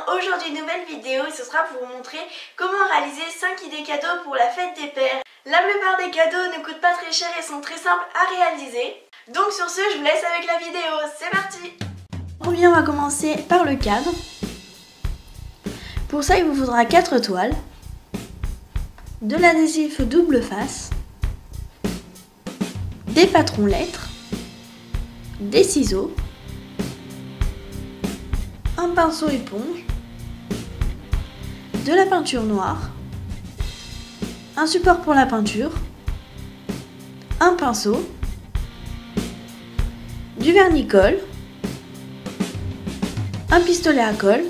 Aujourd'hui nouvelle vidéo et ce sera pour vous montrer comment réaliser 5 idées cadeaux pour la fête des pères. La plupart des cadeaux ne coûtent pas très cher et sont très simples à réaliser. Donc sur ce, je vous laisse avec la vidéo, c'est parti! On va commencer par le cadre. Pour ça, il vous faudra 4 toiles, de l'adhésif double face, des patrons lettres, des ciseaux, un pinceau éponge, de la peinture noire, un support pour la peinture, un pinceau, du vernis-colle, un pistolet à colle.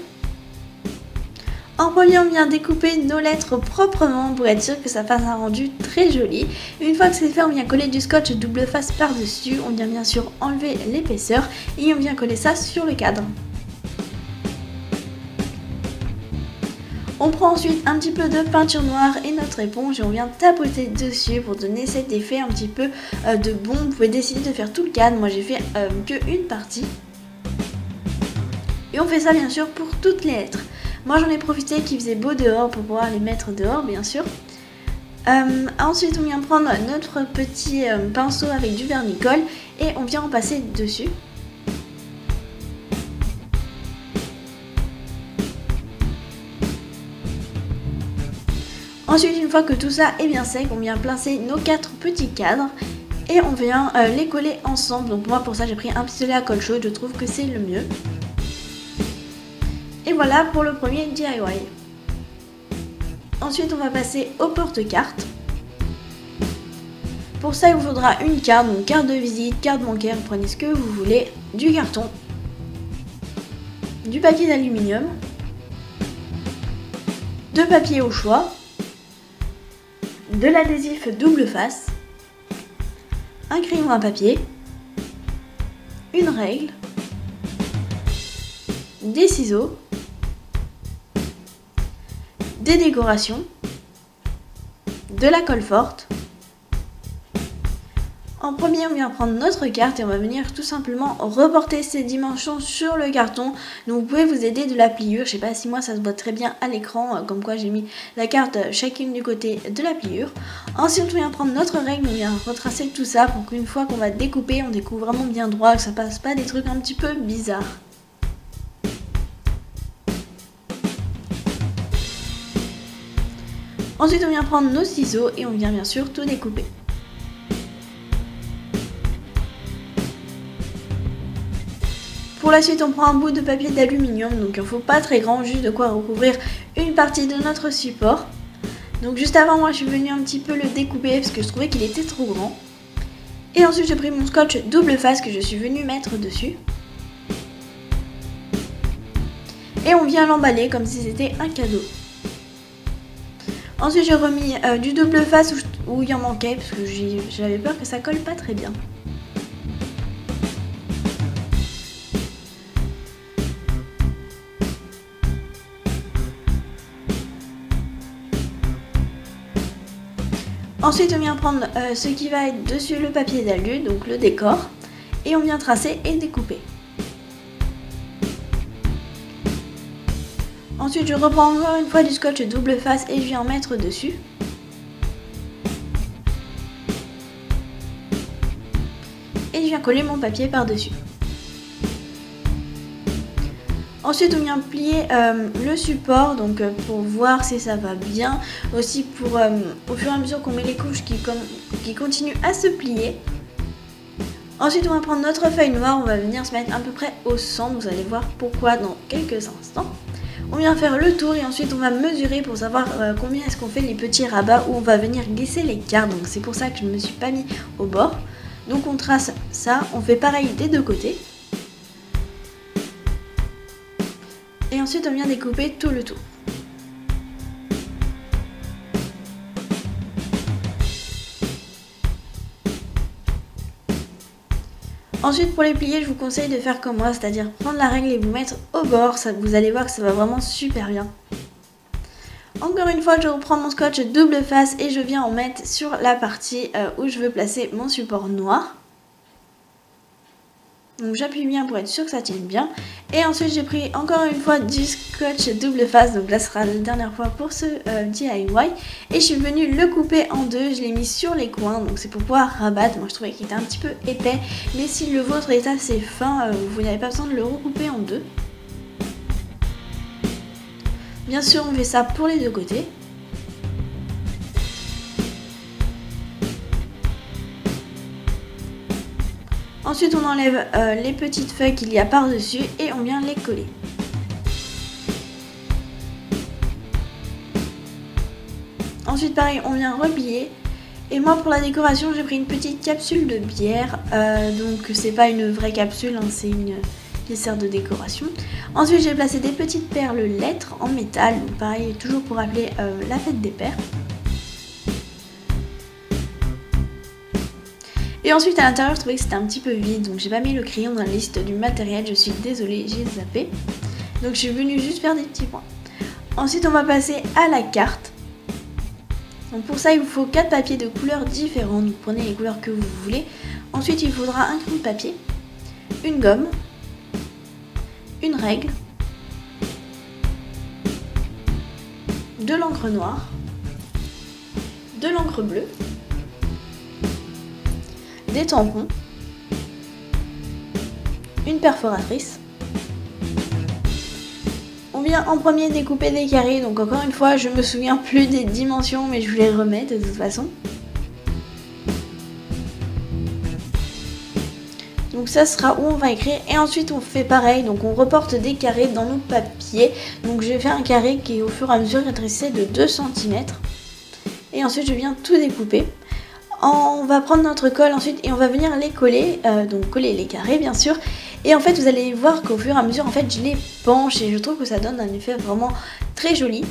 En premier, on vient découper nos lettres proprement pour être sûr que ça fasse un rendu très joli. Une fois que c'est fait, on vient coller du scotch double face par-dessus. On vient bien sûr enlever l'épaisseur et on vient coller ça sur le cadre. On prend ensuite un petit peu de peinture noire et notre éponge et on vient tapoter dessus pour donner cet effet un petit peu de bon. Vous pouvez décider de faire tout le cadre, moi j'ai fait que une partie. Et on fait ça bien sûr pour toutes les lettres. Moi j'en ai profité qu'il faisait beau dehors pour pouvoir les mettre dehors bien sûr. Ensuite on vient prendre notre petit pinceau avec du vernis-colle et on vient en passer dessus. Ensuite, une fois que tout ça est bien sec, on vient placer nos 4 petits cadres et on vient les coller ensemble. Donc moi pour ça j'ai pris un pistolet à colle chaude, je trouve que c'est le mieux. Et voilà pour le premier DIY. Ensuite on va passer au porte-cartes. Pour ça il vous faudra une carte, donc carte de visite, carte bancaire, vous prenez ce que vous voulez, du carton, du papier d'aluminium, de papier au choix, de l'adhésif double face, un crayon à papier, une règle, des ciseaux, des décorations, de la colle forte. En premier, on vient prendre notre carte et on va venir tout simplement reporter ses dimensions sur le carton. Donc vous pouvez vous aider de la pliure. Je sais pas si moi ça se voit très bien à l'écran, comme quoi j'ai mis la carte chacune du côté de la pliure. Ensuite, on vient prendre notre règle, on vient retracer tout ça pour qu'une fois qu'on va découper, on découpe vraiment bien droit, que ça passe pas des trucs un petit peu bizarres. Ensuite, on vient prendre nos ciseaux et on vient bien sûr tout découper. Pour la suite, on prend un bout de papier d'aluminium, donc il ne faut pas très grand, juste de quoi recouvrir une partie de notre support. Donc juste avant, moi je suis venue un petit peu le découper parce que je trouvais qu'il était trop grand. Et ensuite, j'ai pris mon scotch double face que je suis venue mettre dessus. Et on vient l'emballer comme si c'était un cadeau. Ensuite, j'ai remis du double face où il en manquait parce que j'avais peur que ça colle pas très bien. Ensuite, on vient prendre ce qui va être dessus le papier d'alu, donc le décor, et on vient tracer et découper. Ensuite, je reprends encore une fois du scotch double face et je viens en mettre dessus. Et je viens coller mon papier par-dessus. Ensuite, on vient plier le support donc pour voir si ça va bien. Aussi pour au fur et à mesure qu'on met les couches qui continuent à se plier. Ensuite, on va prendre notre feuille noire. On va venir se mettre à peu près au centre. Vous allez voir pourquoi dans quelques instants. On vient faire le tour et ensuite on va mesurer pour savoir combien est-ce qu'on fait les petits rabats où on va venir glisser les cartes. Donc c'est pour ça que je ne me suis pas mis au bord. Donc on trace ça. On fait pareil des deux côtés. Et ensuite on vient découper tout le tour. Ensuite pour les plier, je vous conseille de faire comme moi, c'est-à-dire prendre la règle et vous mettre au bord. Vous allez voir que ça va vraiment super bien. Encore une fois, je reprends mon scotch double face et je viens en mettre sur la partie où je veux placer mon support noir. Donc j'appuie bien pour être sûr que ça tienne bien. Et ensuite j'ai pris encore une fois du scotch double face. Donc là ce sera la dernière fois pour ce DIY. Et je suis venue le couper en deux. Je l'ai mis sur les coins. Donc c'est pour pouvoir rabattre. Moi je trouvais qu'il était un petit peu épais. Mais si le vôtre est assez fin, vous n'avez pas besoin de le recouper en deux. Bien sûr on fait ça pour les deux côtés. Ensuite on enlève les petites feuilles qu'il y a par dessus et on vient les coller. Ensuite pareil on vient replier. Et moi pour la décoration j'ai pris une petite capsule de bière. Donc c'est pas une vraie capsule, hein, c'est une qui sert de décoration. Ensuite j'ai placé des petites perles lettres en métal. Donc pareil toujours pour rappeler la fête des pères. Et ensuite à l'intérieur je trouvais que c'était un petit peu vide, donc j'ai pas mis le crayon dans la liste du matériel, je suis désolée, j'ai zappé. Donc je suis venue juste faire des petits points. Ensuite on va passer à la carte. Donc pour ça il vous faut 4 papiers de couleurs différentes, donc prenez les couleurs que vous voulez. Ensuite il faudra un crayon de papier, une gomme, une règle, de l'encre noire, de l'encre bleue, des tampons, une perforatrice. On vient en premier découper des carrés, donc encore une fois je me souviens plus des dimensions mais je vous les remets de toute façon. Donc ça sera où on va écrire et ensuite on fait pareil, donc on reporte des carrés dans nos papiers. Donc je vais faire un carré qui au fur et à mesure rétrécissait de 2 cm et ensuite je viens tout découper. On va prendre notre colle ensuite et on va venir les coller, donc coller les carrés bien sûr. Et en fait vous allez voir qu'au fur et à mesure en fait je les penche et je trouve que ça donne un effet vraiment très joli.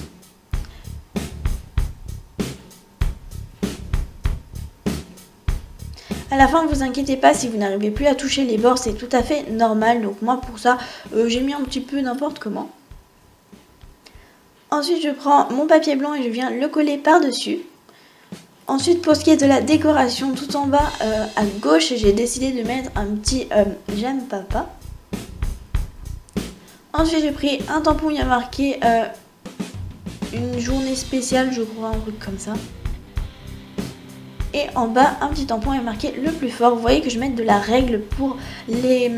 À la fin, ne vous inquiétez pas si vous n'arrivez plus à toucher les bords, c'est tout à fait normal. Donc moi pour ça, j'ai mis un petit peu n'importe comment. Ensuite je prends mon papier blanc et je viens le coller par-dessus. Ensuite pour ce qui est de la décoration, tout en bas à gauche, j'ai décidé de mettre un petit j'aime papa. Ensuite j'ai pris un tampon, il y a marqué une journée spéciale, je crois, un truc comme ça. Et en bas un petit tampon, il y a marqué le plus fort. Vous voyez que je mets de la règle pour les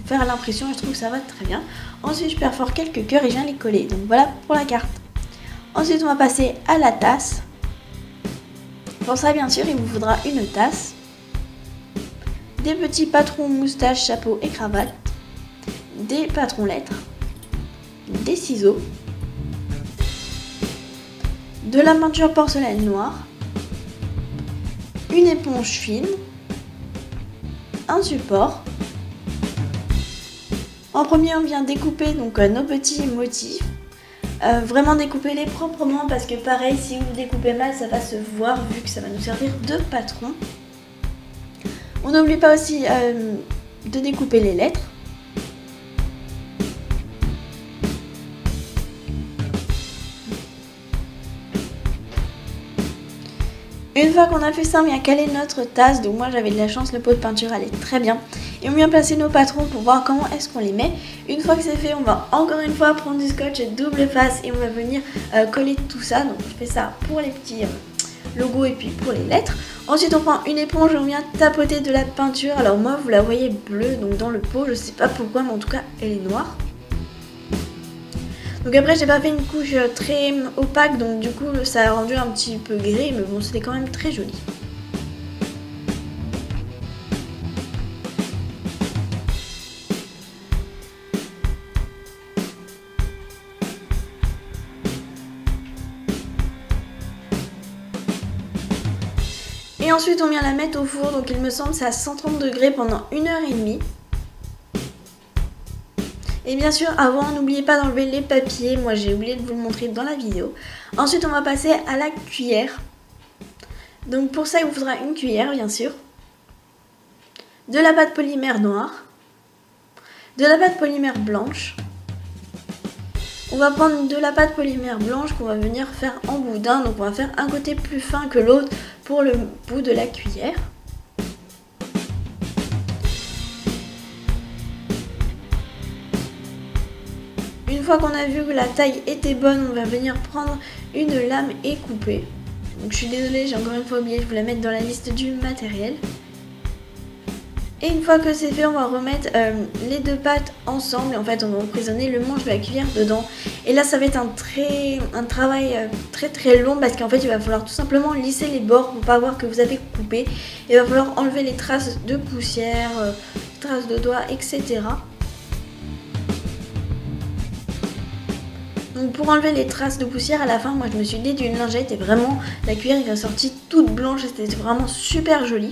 faire l'impression et je trouve que ça va très bien. Ensuite je perfore quelques cœurs et je viens les coller. Donc voilà pour la carte. Ensuite on va passer à la tasse. Pour ça bien sûr il vous faudra une tasse, des petits patrons moustaches, chapeau et cravate, des patrons lettres, des ciseaux, de la peinture porcelaine noire, une éponge fine, un support. En premier on vient découper donc nos petits motifs. Vraiment découpez-les proprement parce que pareil si vous découpez mal ça va se voir vu que ça va nous servir de patron. On n'oublie pas aussi de découper les lettres. Une fois qu'on a fait ça, on vient caler notre tasse. Donc moi j'avais de la chance, le pot de peinture allait très bien. Et on vient placer nos patrons pour voir comment est-ce qu'on les met. Une fois que c'est fait, on va encore une fois prendre du scotch double face et on va venir coller tout ça. Donc je fais ça pour les petits logos et puis pour les lettres. Ensuite on prend une éponge et on vient tapoter de la peinture. Alors moi vous la voyez bleue donc dans le pot, je sais pas pourquoi mais en tout cas elle est noire. Donc après j'ai pas fait une couche très opaque donc du coup ça a rendu un petit peu gris mais bon c'était quand même très joli. Et ensuite on vient la mettre au four, donc il me semble c'est à 130 degrés pendant 1h30. Et bien sûr avant n'oubliez pas d'enlever les papiers, moi j'ai oublié de vous le montrer dans la vidéo. Ensuite on va passer à la cuillère. Donc pour ça il vous faudra une cuillère bien sûr, de la pâte polymère noire, de la pâte polymère blanche. On va prendre de la pâte polymère blanche qu'on va venir faire en boudin, donc on va faire un côté plus fin que l'autre pour le bout de la cuillère. fois qu'on a vu que la taille était bonne, on va venir prendre une lame et couper. Donc je suis désolée, j'ai encore une fois oublié de vous la mettre dans la liste du matériel. Et une fois que c'est fait, on va remettre les deux pattes ensemble. Et en fait, on va emprisonner le manche de la cuillère dedans. Et là, ça va être un travail très long parce qu'en fait, il va falloir tout simplement lisser les bords pour pas voir que vous avez coupé. Il va falloir enlever les traces de poussière, traces de doigts, etc. Donc pour enlever les traces de poussière à la fin, moi je me suis dit d'une lingette et vraiment la cuillère est ressortie toute blanche et c'était vraiment super joli.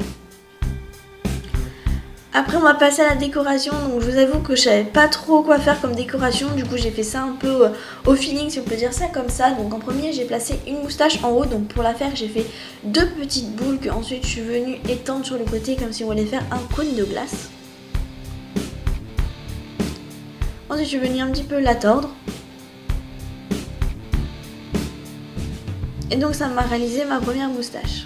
Après on va passer à la décoration, donc je vous avoue que je savais pas trop quoi faire comme décoration, du coup j'ai fait ça un peu au feeling si on peut dire ça comme ça. Donc en premier j'ai placé une moustache en haut, donc pour la faire j'ai fait deux petites boules que ensuite je suis venue étendre sur le côté comme si on voulait faire un cône de glace. Ensuite je suis venue un petit peu la tordre. Et donc ça m'a réalisé ma première moustache.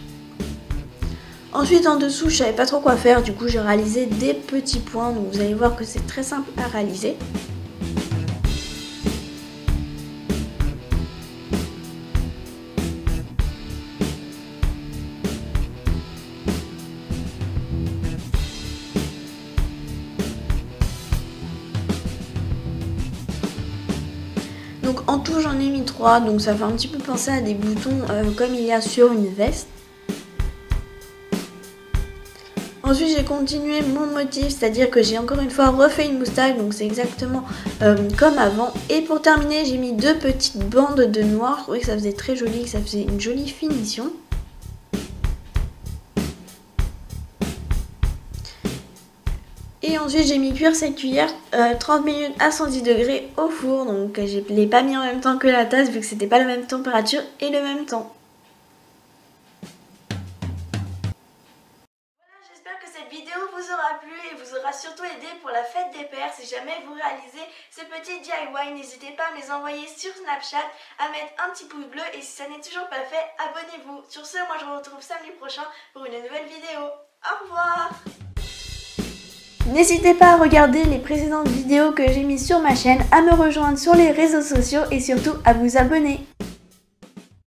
Ensuite en dessous je savais pas trop quoi faire, du coup j'ai réalisé des petits points, donc vous allez voir que c'est très simple à réaliser. Donc en tout j'en ai mis 3, donc ça fait un petit peu penser à des boutons comme il y a sur une veste. Ensuite j'ai continué mon motif, c'est-à-dire que j'ai encore une fois refait une moustache, donc c'est exactement comme avant. Et pour terminer j'ai mis deux petites bandes de noir, je trouvais que ça faisait très joli, que ça faisait une jolie finition. Et ensuite j'ai mis cuire cette cuillère 30 minutes à 110 degrés au four, donc je ne l'ai pas mis en même temps que la tasse vu que c'était pas la même température et le même temps. J'espère que cette vidéo vous aura plu et vous aura surtout aidé pour la fête des pères. Si jamais vous réalisez ce petit DIY, n'hésitez pas à me les envoyer sur Snapchat, à mettre un petit pouce bleu et si ça n'est toujours pas fait, abonnez-vous. Sur ce, moi je vous retrouve samedi prochain pour une nouvelle vidéo. Au revoir! N'hésitez pas à regarder les précédentes vidéos que j'ai mises sur ma chaîne, à me rejoindre sur les réseaux sociaux et surtout à vous abonner.